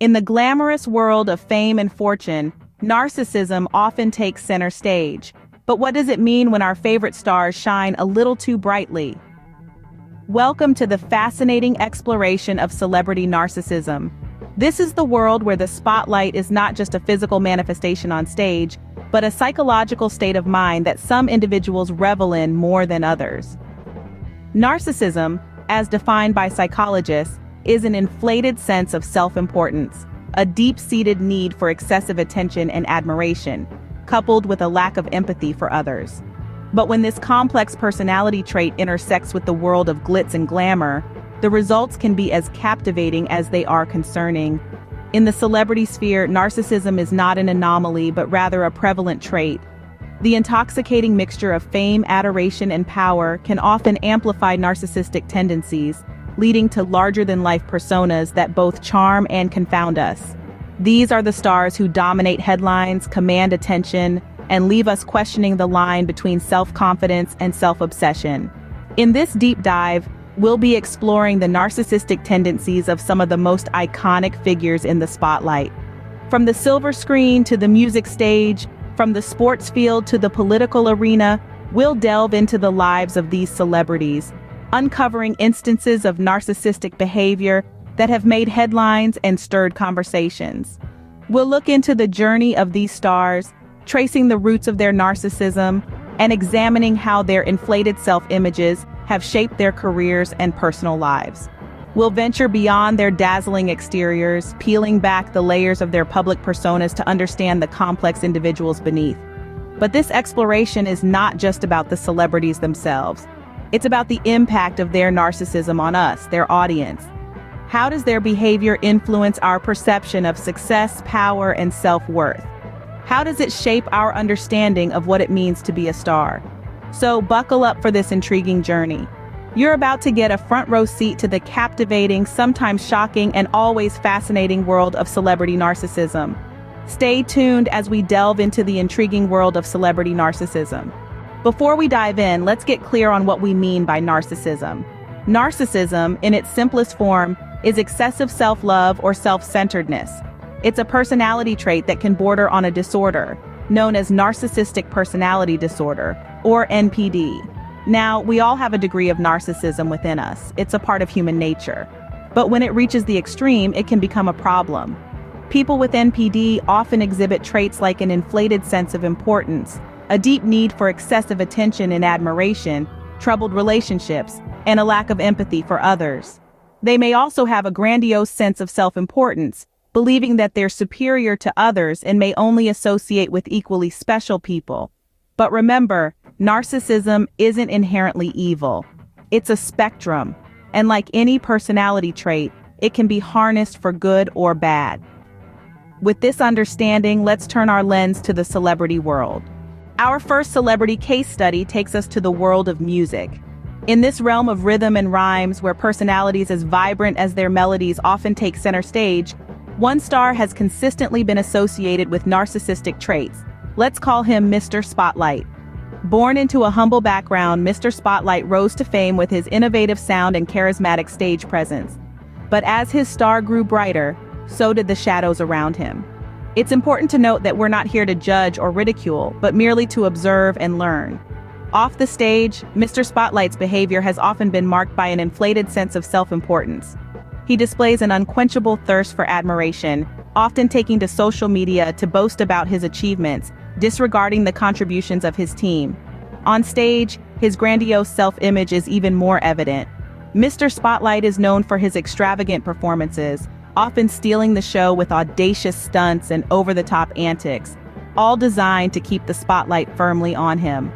In the glamorous world of fame and fortune, narcissism often takes center stage. But what does it mean when our favorite stars shine a little too brightly? Welcome to the fascinating exploration of celebrity narcissism. This is the world where the spotlight is not just a physical manifestation on stage, but a psychological state of mind that some individuals revel in more than others. Narcissism, as defined by psychologists, is an inflated sense of self-importance, a deep-seated need for excessive attention and admiration, coupled with a lack of empathy for others. But when this complex personality trait intersects with the world of glitz and glamour, the results can be as captivating as they are concerning. In the celebrity sphere, narcissism is not an anomaly, but rather a prevalent trait. The intoxicating mixture of fame, adoration, and power can often amplify narcissistic tendencies, leading to larger-than-life personas that both charm and confound us. These are the stars who dominate headlines, command attention, and leave us questioning the line between self-confidence and self-obsession. In this deep dive, we'll be exploring the narcissistic tendencies of some of the most iconic figures in the spotlight. From the silver screen to the music stage, from the sports field to the political arena, we'll delve into the lives of these celebrities, uncovering instances of narcissistic behavior that have made headlines and stirred conversations. We'll look into the journey of these stars, tracing the roots of their narcissism, and examining how their inflated self-images have shaped their careers and personal lives. We'll venture beyond their dazzling exteriors, peeling back the layers of their public personas to understand the complex individuals beneath. But this exploration is not just about the celebrities themselves. It's about the impact of their narcissism on us, their audience. How does their behavior influence our perception of success, power, and self-worth? How does it shape our understanding of what it means to be a star? So buckle up for this intriguing journey. You're about to get a front-row seat to the captivating, sometimes shocking, and always fascinating world of celebrity narcissism. Stay tuned as we delve into the intriguing world of celebrity narcissism. Before we dive in, let's get clear on what we mean by narcissism. Narcissism, in its simplest form, is excessive self-love or self-centeredness. It's a personality trait that can border on a disorder, known as narcissistic personality disorder, or NPD. Now, we all have a degree of narcissism within us. It's a part of human nature. But when it reaches the extreme, it can become a problem. People with NPD often exhibit traits like an inflated sense of importance, a deep need for excessive attention and admiration, troubled relationships, and a lack of empathy for others. They may also have a grandiose sense of self-importance, believing that they're superior to others and may only associate with equally special people. But remember, narcissism isn't inherently evil. It's a spectrum, and like any personality trait, it can be harnessed for good or bad. With this understanding, let's turn our lens to the celebrity world. Our first celebrity case study takes us to the world of music. In this realm of rhythm and rhymes, where personalities as vibrant as their melodies often take center stage, one star has consistently been associated with narcissistic traits. Let's call him Mr. Spotlight. Born into a humble background, Mr. Spotlight rose to fame with his innovative sound and charismatic stage presence. But as his star grew brighter, so did the shadows around him. It's important to note that we're not here to judge or ridicule, but merely to observe and learn. Off the stage, Mr. Spotlight's behavior has often been marked by an inflated sense of self-importance. He displays an unquenchable thirst for admiration, often taking to social media to boast about his achievements, disregarding the contributions of his team. On stage, his grandiose self-image is even more evident. Mr. Spotlight is known for his extravagant performances, often stealing the show with audacious stunts and over-the-top antics, all designed to keep the spotlight firmly on him.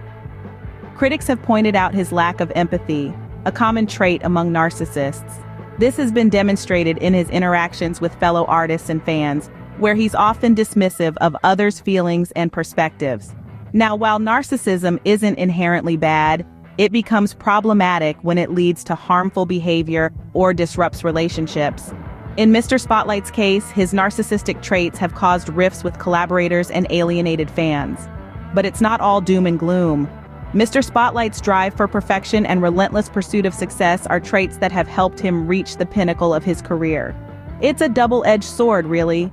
Critics have pointed out his lack of empathy, a common trait among narcissists. This has been demonstrated in his interactions with fellow artists and fans, where he's often dismissive of others' feelings and perspectives. Now, while narcissism isn't inherently bad, it becomes problematic when it leads to harmful behavior or disrupts relationships. In Mr. Spotlight's case, his narcissistic traits have caused rifts with collaborators and alienated fans. But it's not all doom and gloom. Mr. Spotlight's drive for perfection and relentless pursuit of success are traits that have helped him reach the pinnacle of his career. It's a double-edged sword, really.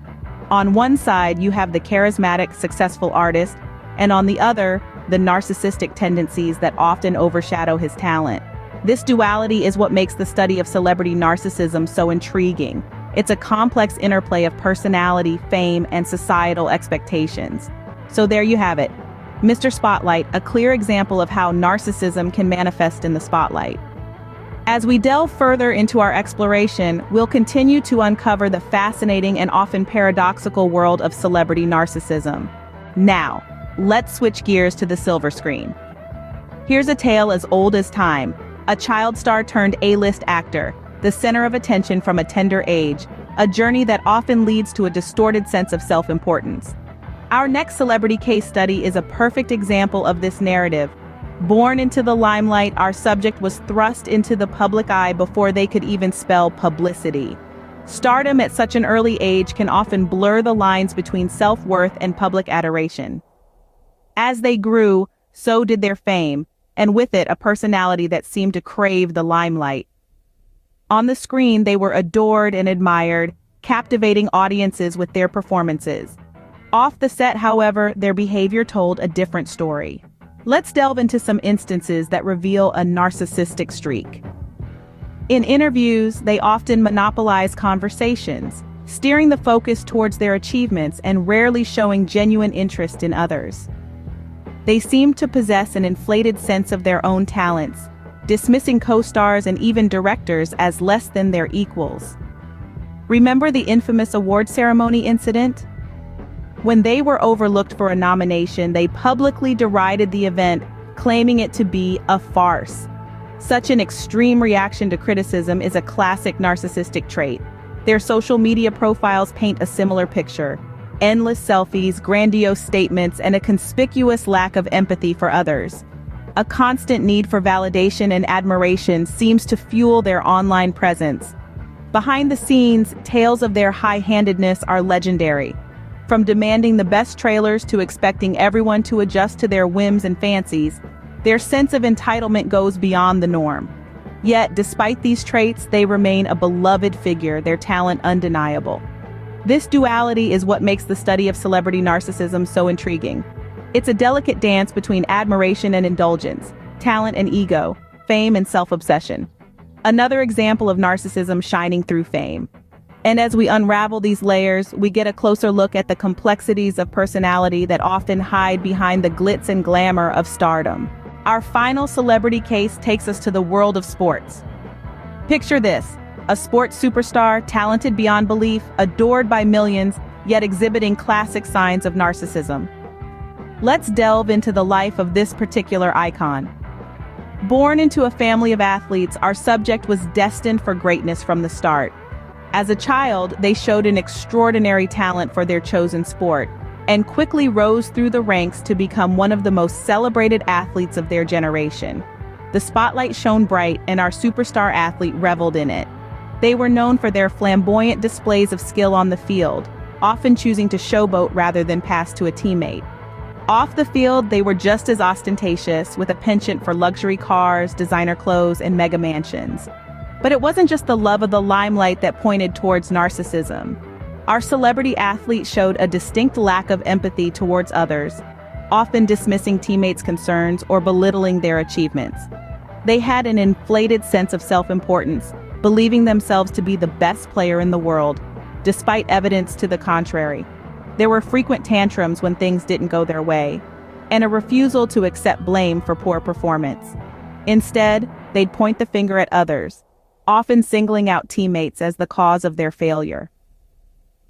On one side, you have the charismatic, successful artist, and on the other, the narcissistic tendencies that often overshadow his talent. This duality is what makes the study of celebrity narcissism so intriguing. It's a complex interplay of personality, fame, and societal expectations. So there you have it. Mr. Spotlight, a clear example of how narcissism can manifest in the spotlight. As we delve further into our exploration, we'll continue to uncover the fascinating and often paradoxical world of celebrity narcissism. Now, let's switch gears to the silver screen. Here's a tale as old as time. A child star turned A-list actor, the center of attention from a tender age, a journey that often leads to a distorted sense of self-importance. Our next celebrity case study is a perfect example of this narrative. Born into the limelight, our subject was thrust into the public eye before they could even spell publicity. Stardom at such an early age can often blur the lines between self-worth and public adoration. As they grew, so did their fame, and with it a personality that seemed to crave the limelight. On the screen, they were adored and admired, captivating audiences with their performances. Off the set, however, their behavior told a different story. Let's delve into some instances that reveal a narcissistic streak. In interviews, they often monopolize conversations, steering the focus towards their achievements and rarely showing genuine interest in others. They seem to possess an inflated sense of their own talents, dismissing co-stars and even directors as less than their equals. Remember the infamous award ceremony incident? When they were overlooked for a nomination, they publicly derided the event, claiming it to be a farce. Such an extreme reaction to criticism is a classic narcissistic trait. Their social media profiles paint a similar picture: endless selfies, grandiose statements, and a conspicuous lack of empathy for others. A constant need for validation and admiration seems to fuel their online presence. Behind the scenes, tales of their high-handedness are legendary. From demanding the best trailers to expecting everyone to adjust to their whims and fancies, their sense of entitlement goes beyond the norm. Yet, despite these traits, they remain a beloved figure, their talent undeniable. This duality is what makes the study of celebrity narcissism so intriguing. It's a delicate dance between admiration and indulgence, talent and ego, fame and self-obsession. Another example of narcissism shining through fame. And as we unravel these layers, we get a closer look at the complexities of personality that often hide behind the glitz and glamour of stardom. Our final celebrity case takes us to the world of sports. Picture this: a sports superstar, talented beyond belief, adored by millions, yet exhibiting classic signs of narcissism. Let's delve into the life of this particular icon. Born into a family of athletes, our subject was destined for greatness from the start. As a child, they showed an extraordinary talent for their chosen sport, and quickly rose through the ranks to become one of the most celebrated athletes of their generation. The spotlight shone bright, and our superstar athlete reveled in it. They were known for their flamboyant displays of skill on the field, often choosing to showboat rather than pass to a teammate. Off the field, they were just as ostentatious, with a penchant for luxury cars, designer clothes, and mega mansions. But it wasn't just the love of the limelight that pointed towards narcissism. Our celebrity athlete showed a distinct lack of empathy towards others, often dismissing teammates' concerns or belittling their achievements. They had an inflated sense of self-importance, believing themselves to be the best player in the world, despite evidence to the contrary. There were frequent tantrums when things didn't go their way, and a refusal to accept blame for poor performance. Instead, they'd point the finger at others, often singling out teammates as the cause of their failure.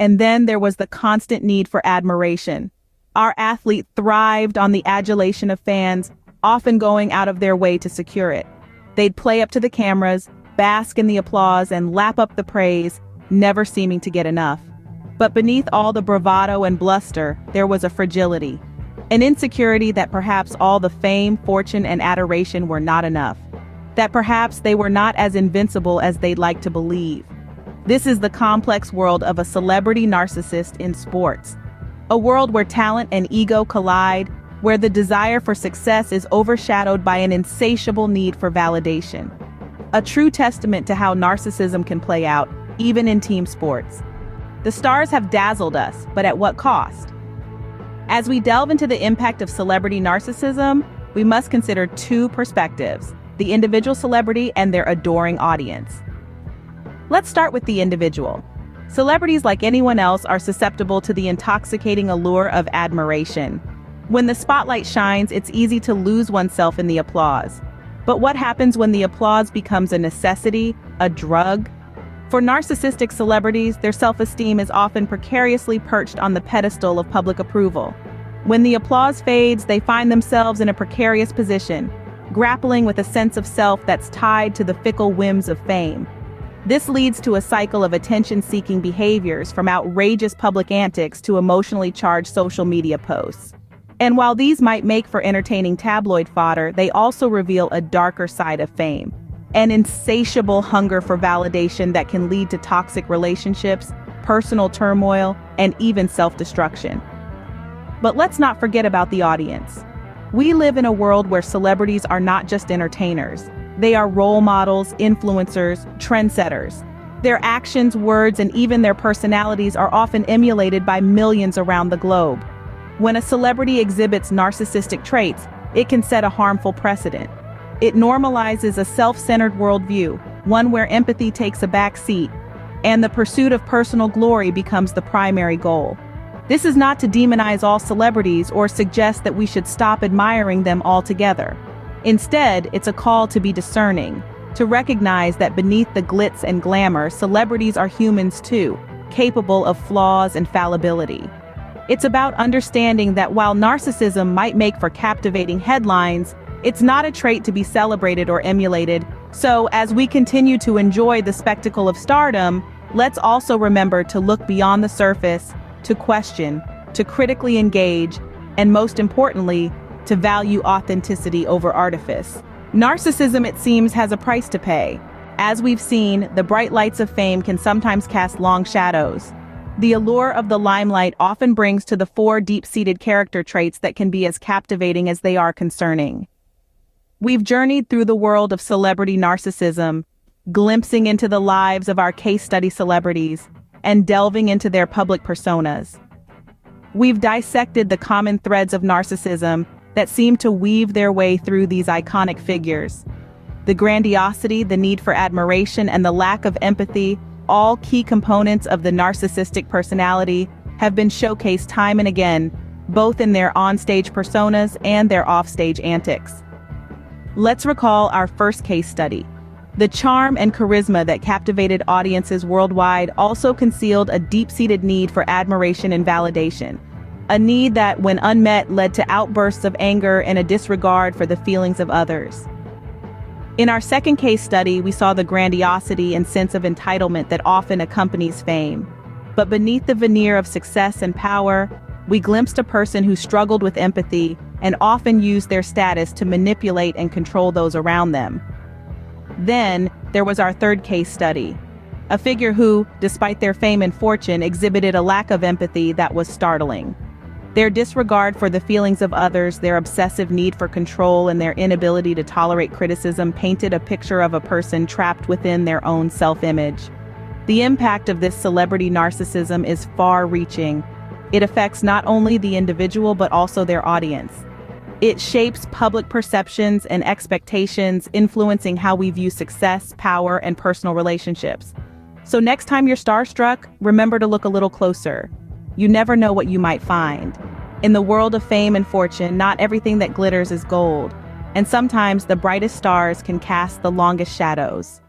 And then there was the constant need for admiration. Our athlete thrived on the adulation of fans, often going out of their way to secure it. They'd play up to the cameras, bask in the applause, and lap up the praise, never seeming to get enough. But beneath all the bravado and bluster, there was a fragility, an insecurity that perhaps all the fame, fortune, and adoration were not enough. That perhaps they were not as invincible as they'd like to believe. This is the complex world of a celebrity narcissist in sports. A world where talent and ego collide, where the desire for success is overshadowed by an insatiable need for validation. A true testament to how narcissism can play out, even in team sports. The stars have dazzled us, but at what cost? As we delve into the impact of celebrity narcissism, we must consider two perspectives: the individual celebrity and their adoring audience. Let's start with the individual. Celebrities, like anyone else, are susceptible to the intoxicating allure of admiration. When the spotlight shines, it's easy to lose oneself in the applause. But what happens when the applause becomes a necessity, a drug? For narcissistic celebrities, their self-esteem is often precariously perched on the pedestal of public approval. When the applause fades, they find themselves in a precarious position, grappling with a sense of self that's tied to the fickle whims of fame. This leads to a cycle of attention-seeking behaviors, from outrageous public antics to emotionally charged social media posts. And while these might make for entertaining tabloid fodder, they also reveal a darker side of fame, an insatiable hunger for validation that can lead to toxic relationships, personal turmoil, and even self-destruction. But let's not forget about the audience. We live in a world where celebrities are not just entertainers. They are role models, influencers, trendsetters. Their actions, words, and even their personalities are often emulated by millions around the globe. When a celebrity exhibits narcissistic traits, it can set a harmful precedent. It normalizes a self-centered worldview, one where empathy takes a back seat, and the pursuit of personal glory becomes the primary goal. This is not to demonize all celebrities or suggest that we should stop admiring them altogether. Instead, it's a call to be discerning, to recognize that beneath the glitz and glamour, celebrities are humans too, capable of flaws and fallibility. It's about understanding that while narcissism might make for captivating headlines, it's not a trait to be celebrated or emulated. So, as we continue to enjoy the spectacle of stardom, let's also remember to look beyond the surface, to question, to critically engage, and most importantly, to value authenticity over artifice. Narcissism, it seems, has a price to pay. As we've seen, the bright lights of fame can sometimes cast long shadows. The allure of the limelight often brings to the fore deep-seated character traits that can be as captivating as they are concerning. We've journeyed through the world of celebrity narcissism, glimpsing into the lives of our case study celebrities, and delving into their public personas. We've dissected the common threads of narcissism that seem to weave their way through these iconic figures. The grandiosity, the need for admiration, and the lack of empathy, all key components of the narcissistic personality, have been showcased time and again, both in their on-stage personas and their off-stage antics. Let's recall our first case study. The charm and charisma that captivated audiences worldwide also concealed a deep-seated need for admiration and validation. A need that, when unmet, led to outbursts of anger and a disregard for the feelings of others. In our second case study, we saw the grandiosity and sense of entitlement that often accompanies fame. But beneath the veneer of success and power, we glimpsed a person who struggled with empathy and often used their status to manipulate and control those around them. Then, there was our third case study. A figure who, despite their fame and fortune, exhibited a lack of empathy that was startling. Their disregard for the feelings of others, their obsessive need for control, and their inability to tolerate criticism painted a picture of a person trapped within their own self-image. The impact of this celebrity narcissism is far-reaching. It affects not only the individual but also their audience. It shapes public perceptions and expectations, influencing how we view success, power, and personal relationships. So next time you're starstruck, remember to look a little closer. You never know what you might find. In the world of fame and fortune, not everything that glitters is gold, and sometimes the brightest stars can cast the longest shadows.